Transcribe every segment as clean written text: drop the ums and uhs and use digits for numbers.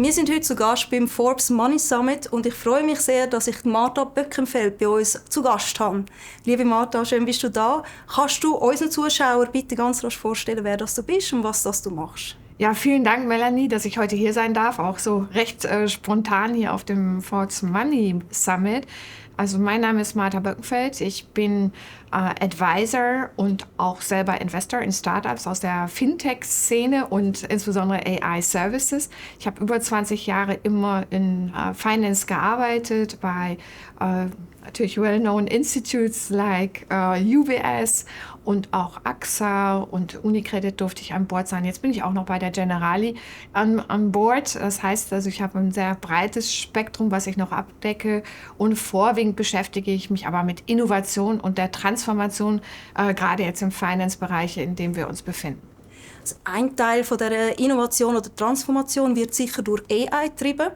Wir sind heute zu Gast beim Forbes Money Summit und ich freue mich sehr, dass ich Martha Böckenfeld bei uns zu Gast habe. Liebe Martha, schön bist du da. Kannst du unseren Zuschauern bitte ganz rasch vorstellen, wer das du bist und was das du machst? Ja, vielen Dank, Melanie, dass ich heute hier sein darf, auch so recht spontan hier auf dem Forbes Money Summit. Also mein Name ist Martha Böckenfeld, ich bin Advisor und auch selber Investor in Startups aus der Fintech-Szene und insbesondere AI-Services. Ich habe über 20 Jahre immer in Finance gearbeitet, bei natürlich well-known Institutes like UBS und auch AXA und Unicredit durfte ich an Bord sein. Jetzt bin ich auch noch bei der Generali an Bord. Das heißt, also ich habe ein sehr breites Spektrum, was ich noch abdecke und vorwiegend beschäftige ich mich aber mit Innovation und der Transformation, gerade jetzt im Finance-Bereich, in dem wir uns befinden. Also ein Teil von der Innovation oder Transformation wird sicher durch AI getrieben.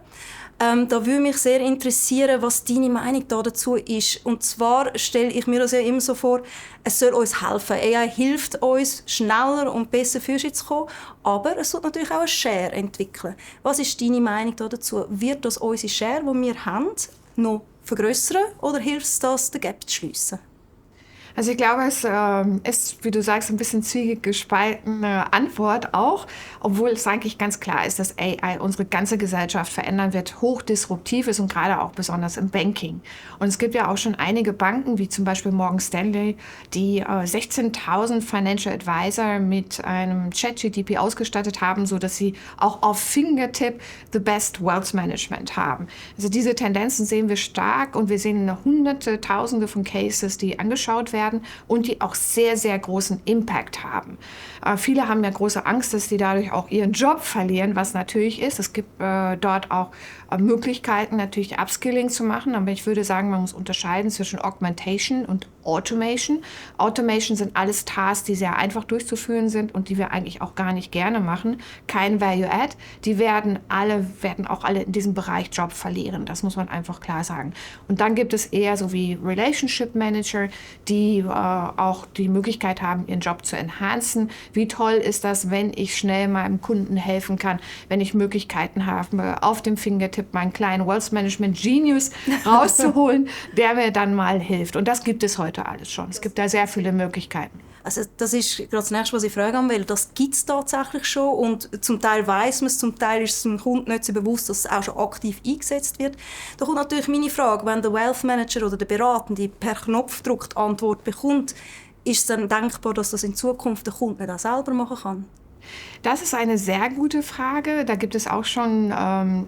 Da würde mich sehr interessieren, was deine Meinung dazu ist. Und zwar stelle ich mir das ja immer so vor, es soll uns helfen. AI hilft uns, schneller und besser für uns zu kommen, aber es soll natürlich auch eine Share entwickeln. Was ist deine Meinung dazu? Wird das unsere Share, die wir haben, noch vergrößern oder hilft es das, den Gap zu schliessen? Also ich glaube, es ist, wie du sagst, ein bisschen zwiegespaltene Antwort auch, obwohl es eigentlich ganz klar ist, dass AI unsere ganze Gesellschaft verändern wird, hochdisruptiv ist und gerade auch besonders im Banking. Und es gibt ja auch schon einige Banken, wie zum Beispiel Morgan Stanley, die 16.000 Financial Advisor mit einem ChatGPT ausgestattet haben, sodass sie auch auf Fingertip the best Wealth Management haben. Also diese Tendenzen sehen wir stark und wir sehen Hunderte, Tausende von Cases, die angeschaut werden und die auch sehr, sehr großen Impact haben. Viele haben ja große Angst, dass sie dadurch auch ihren Job verlieren, was natürlich ist. Es gibt dort auch Möglichkeiten, natürlich Upskilling zu machen, aber ich würde sagen, man muss unterscheiden zwischen Augmentation und Automation. Automation sind alles Tasks, die sehr einfach durchzuführen sind und die wir eigentlich auch gar nicht gerne machen. Kein Value-Add. Die werden auch alle in diesem Bereich Job verlieren. Das muss man einfach klar sagen. Und dann gibt es eher so wie Relationship Manager, die auch die Möglichkeit haben, ihren Job zu enhancen. Wie toll ist das, wenn ich schnell meinem Kunden helfen kann, wenn ich Möglichkeiten habe, auf dem Fingertipp meinen kleinen Wealth Management Genius rauszuholen, der mir dann mal hilft. Und das gibt es heute alles schon. Es gibt da sehr viele Möglichkeiten. Also das ist gerade das Nächste, was ich fragen will. Das gibt es tatsächlich schon und zum Teil weiss man es, zum Teil ist es dem Kunden nicht so bewusst, dass es auch schon aktiv eingesetzt wird. Da kommt natürlich meine Frage, wenn der Wealth Manager oder der Beratende per Knopfdruck die Antwort bekommt, ist es dann denkbar, dass das in Zukunft der Kunde nicht auch selber machen kann? Das ist eine sehr gute Frage. Da gibt es auch schon,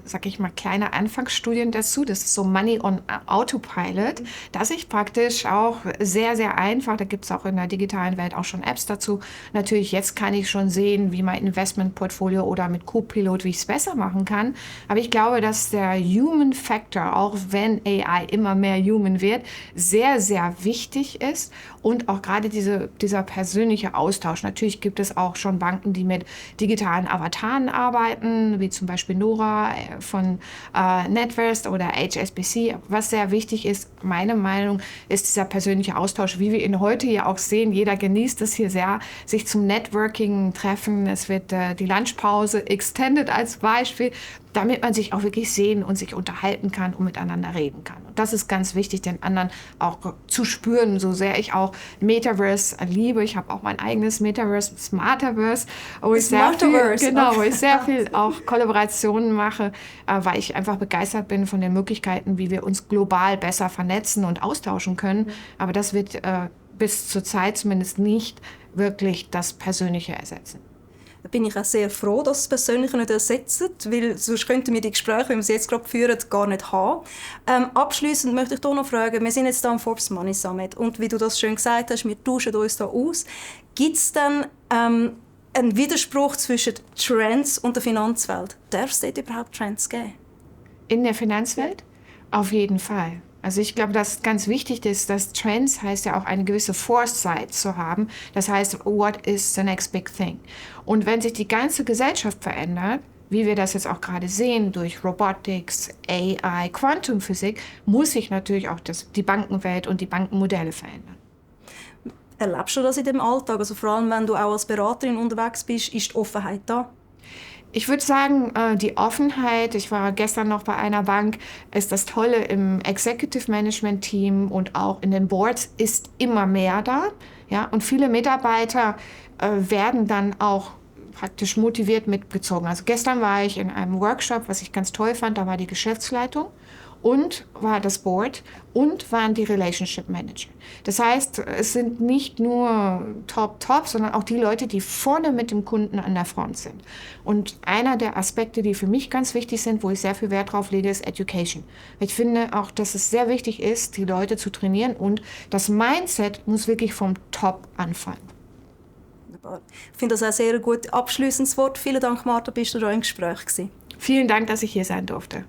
sag ich mal, kleine Anfangsstudien dazu. Das ist so Money on Autopilot, dass ich praktisch auch sehr, sehr einfach, da gibt es auch in der digitalen Welt auch schon Apps dazu. Natürlich, jetzt kann ich schon sehen, wie mein Investmentportfolio oder mit Copilot, wie ich es besser machen kann. Aber ich glaube, dass der Human Factor, auch wenn AI immer mehr human wird, sehr, sehr wichtig ist. Und auch gerade dieser persönliche Austausch. Natürlich gibt es auch schon Banken, die mit digitalen Avataren arbeiten, wie zum Beispiel Nora von NatWest oder HSBC. Was sehr wichtig ist, meine Meinung, ist dieser persönliche Austausch, wie wir ihn heute ja auch sehen. Jeder genießt es hier sehr, sich zum Networking treffen. Es wird die Lunchpause extended als Beispiel, damit man sich auch wirklich sehen und sich unterhalten kann und miteinander reden kann. Und das ist ganz wichtig, den anderen auch zu spüren, so sehr ich auch Metaverse liebe. Ich habe auch mein eigenes Metaverse, Smarterverse, wo ich sehr viel auch Kollaborationen mache, weil ich einfach begeistert bin von den Möglichkeiten, wie wir uns global besser vernetzen und austauschen können. Aber das wird bis zur Zeit zumindest nicht wirklich das Persönliche ersetzen. Da bin ich auch sehr froh, dass das Persönliche nicht ersetzt, weil sonst könnten wir die Gespräche, wie wir sie jetzt gerade führen, gar nicht haben. Abschliessend möchte ich hier noch fragen, wir sind jetzt hier am Forbes Money Summit und wie du das schön gesagt hast, wir tauschen uns da aus. Gibt es dann einen Widerspruch zwischen Trends und der Finanzwelt? Darf es dort überhaupt Trends geben? In der Finanzwelt? Auf jeden Fall. Also ich glaube, dass ganz wichtig ist, dass Trends heißt ja auch eine gewisse Foresight zu haben. Das heißt, what is the next big thing? Und wenn sich die ganze Gesellschaft verändert, wie wir das jetzt auch gerade sehen durch Robotics, AI, Quantumphysik, muss sich natürlich auch die Bankenwelt und die Bankenmodelle verändern. Erlebst du das in dem Alltag? Also vor allem, wenn du auch als Beraterin unterwegs bist, ist die Offenheit da? Ich würde sagen, die Offenheit, ich war gestern noch bei einer Bank, ist das Tolle im Executive Management Team und auch in den Boards, ist immer mehr da. Ja? Und viele Mitarbeiter werden dann auch praktisch motiviert mitgezogen. Also gestern war ich in einem Workshop, was ich ganz toll fand, da war die Geschäftsleitung und war das Board und waren die Relationship Manager. Das heißt, es sind nicht nur Top, sondern auch die Leute, die vorne mit dem Kunden an der Front sind. Und einer der Aspekte, die für mich ganz wichtig sind, wo ich sehr viel Wert drauf lege, ist Education. Ich finde auch, dass es sehr wichtig ist, die Leute zu trainieren und das Mindset muss wirklich vom Top anfangen. Ich finde das ein sehr gut abschließendes Wort. Vielen Dank, Martha, bist du da im Gespräch gewesen. Vielen Dank, dass ich hier sein durfte.